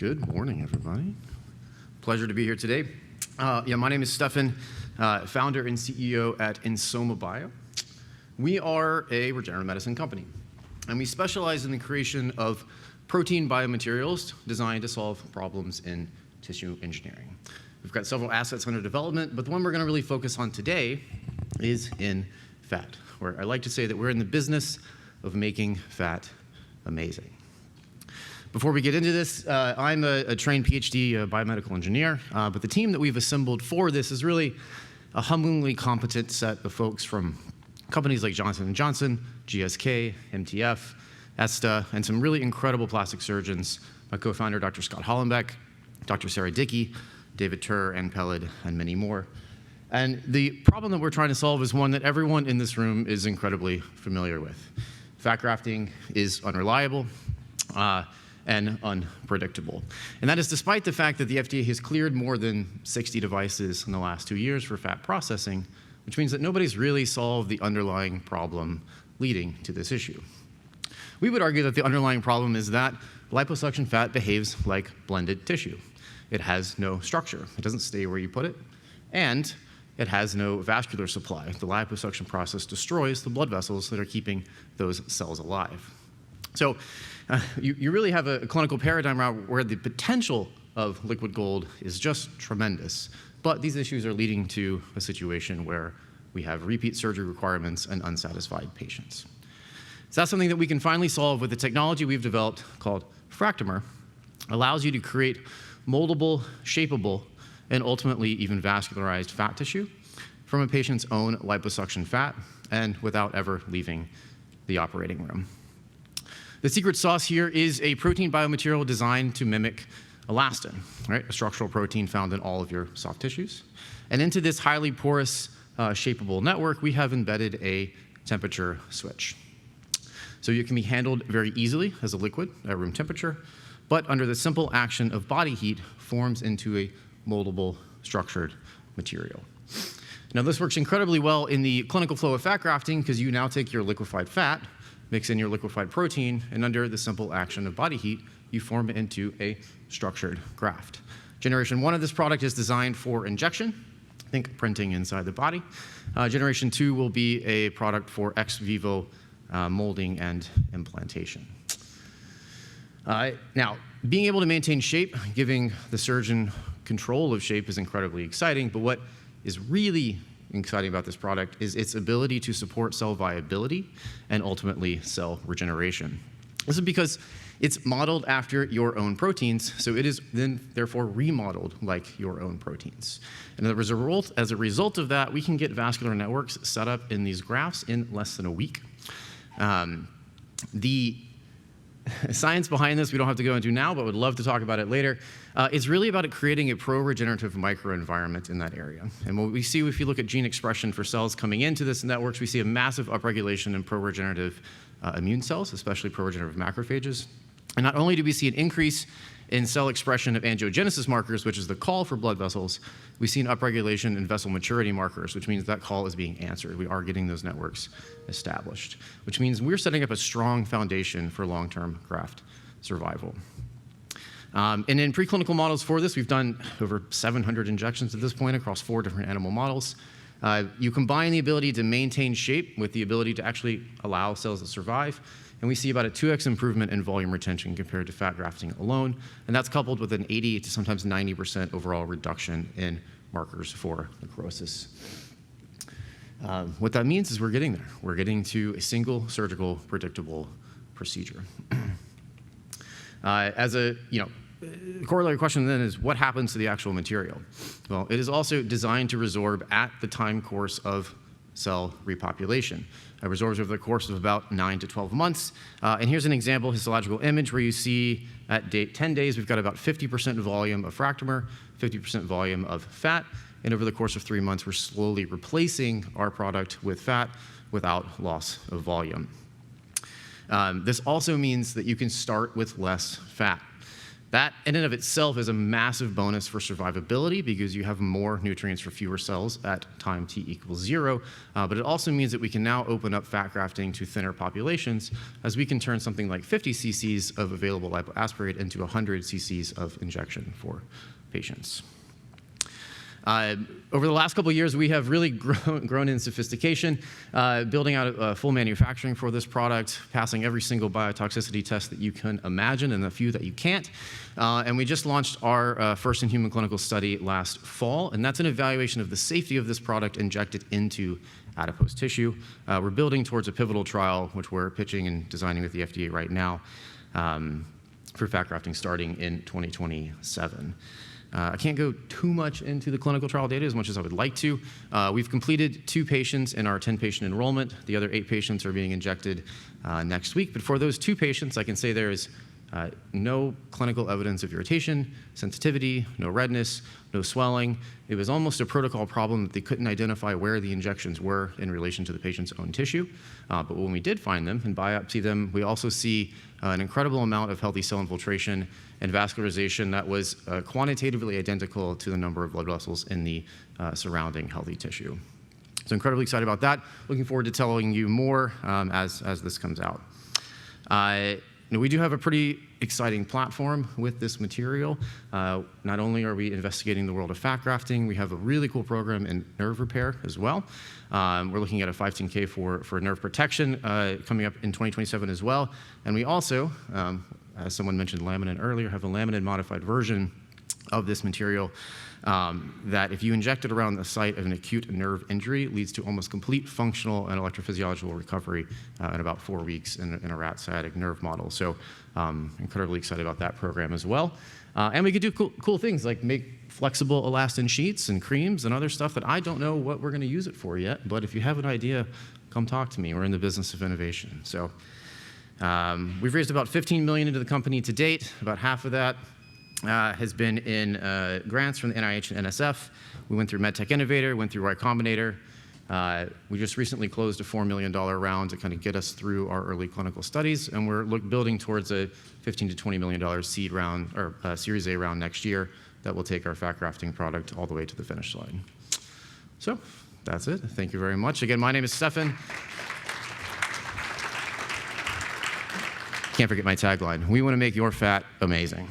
Good morning, everybody. Pleasure to be here today. My name is Stefan, founder and CEO at inSoma Bio. We are a regenerative medicine company, and we specialize in the creation of protein biomaterials designed to solve problems in tissue engineering. We've got several assets under development, but the one we're going to really focus on today is in fat, where I like to say that we're in the business of making fat amazing. Before we get into this, I'm a trained PhD biomedical engineer, but the team that we've assembled for this is really a humblingly competent set of folks from companies like Johnson & Johnson, GSK, MTF, ESTA, and some really incredible plastic surgeons, my co-founder, Dr. Scott Hollenbeck, Dr. Sarah Dickey, David Tur, Ann Peled, and many more. And the problem that we're trying to solve is one that everyone in this room is incredibly familiar with. Fat grafting is unreliable and unpredictable. And that is despite the fact that the FDA has cleared more than 60 devices in the last 2 years for fat processing, which means that nobody's really solved the underlying problem leading to this issue. We would argue that the underlying problem is that liposuction fat behaves like blended tissue. It has no structure. It doesn't stay where you put it, and it has no vascular supply. The liposuction process destroys the blood vessels that are keeping those cells alive. So you really have a clinical paradigm where the potential of liquid gold is just tremendous, but these issues are leading to a situation where we have repeat surgery requirements and unsatisfied patients. So that's something that we can finally solve with the technology we've developed called Fractomer. Allows you to create moldable, shapeable, and ultimately even vascularized fat tissue from a patient's own liposuction fat and without ever leaving the operating room. The secret sauce here is a protein biomaterial designed to mimic elastin, right? A structural protein found in all of your soft tissues. And into this highly porous, shapeable network, we have embedded a temperature switch. So it can be handled very easily as a liquid at room temperature, but under the simple action of body heat, forms into a moldable, structured material. Now, this works incredibly well in the clinical flow of fat grafting because you now take your liquefied fat, mix in your liquefied protein, and under the simple action of body heat, you form it into a structured graft. Generation 1 of this product is designed for injection, think printing inside the body. Generation 2 will be a product for ex vivo molding and implantation. Now, being able to maintain shape, giving the surgeon control of shape is incredibly exciting, but what is really exciting about this product is its ability to support cell viability and ultimately cell regeneration. This is because it's modeled after your own proteins, so it is then therefore remodeled like your own proteins. And as a result of that, we can get vascular networks set up in these grafts in less than a week. The science behind this we don't have to go into now, but would love to talk about it later. It's really about creating a pro-regenerative microenvironment in that area. And what we see if you look at gene expression for cells coming into this networks, we see a massive upregulation in pro-regenerative immune cells, especially pro-regenerative macrophages. And not only do we see an increase in cell expression of angiogenesis markers, which is the call for blood vessels, we see an upregulation in vessel maturity markers, which means that call is being answered. We are getting those networks established, which means we're setting up a strong foundation for long-term graft survival. And in preclinical models for this, we've done over 700 injections at this point across 4 different animal models. You combine the ability to maintain shape with the ability to actually allow cells to survive, and we see about a 2x improvement in volume retention compared to fat grafting alone, and that's coupled with an 80 to sometimes 90% overall reduction in markers for necrosis. What that means is we're getting there. We're getting to a single surgical predictable procedure. As a corollary question then is what happens to the actual material? Well, it is also designed to resorb at the time course of cell repopulation. It resorbs over the course of about 9 to 12 months. And here's an example histological image where you see at 10 days, we've got about 50% volume of fractomer, 50% volume of fat. And over the course of 3 months, we're slowly replacing our product with fat without loss of volume. This also means that you can start with less fat. That in and of itself is a massive bonus for survivability because you have more nutrients for fewer cells at time t equals 0. But it also means that we can now open up fat grafting to thinner populations, as we can turn something like 50 cc's of available lipoaspirate into 100 cc's of injection for patients. Over the last couple of years, we have really grown in sophistication, building out full manufacturing for this product, passing every single biotoxicity test that you can imagine and a few that you can't. And we just launched our first in-human clinical study last fall, and that's an evaluation of the safety of this product injected into adipose tissue. We're building towards a pivotal trial, which we're pitching and designing with the FDA right now for fat grafting starting in 2027. I can't go too much into the clinical trial data as much as I would like to. We've completed 2 patients in our 10-patient enrollment. The other 8 patients are being injected next week. But for those 2 patients, I can say there is no clinical evidence of irritation, sensitivity, no redness, no swelling. It was almost a protocol problem that they couldn't identify where the injections were in relation to the patient's own tissue. But when we did find them and biopsy them, we also see an incredible amount of healthy cell infiltration and vascularization that was quantitatively identical to the number of blood vessels in the surrounding healthy tissue. So incredibly excited about that. Looking forward to telling you more as this comes out. We do have a pretty exciting platform with this material. Not only are we investigating the world of fat grafting, we have a really cool program in nerve repair as well. We're looking at a 510K for nerve protection coming up in 2027 as well. And we also, as someone mentioned laminin earlier, have a laminin modified version of this material that if you inject it around the site of an acute nerve injury, leads to almost complete functional and electrophysiological recovery in about 4 weeks in a rat sciatic nerve model. So incredibly excited about that program as well. And we could do cool things like make flexible elastin sheets and creams and other stuff that I don't know what we're going to use it for yet. But if you have an idea, come talk to me. We're in the business of innovation. So we've raised about $15 million into the company to date. About half of that has been in grants from the NIH and NSF. We went through MedTech Innovator, went through Y Combinator. We just recently closed a $4 million round to kind of get us through our early clinical studies, and we're building towards a $15 to $20 million seed round or Series A round next year that will take our fat grafting product all the way to the finish line. So that's it. Thank you very much. Again, my name is Stefan. Can't forget my tagline. We want to make your fat amazing.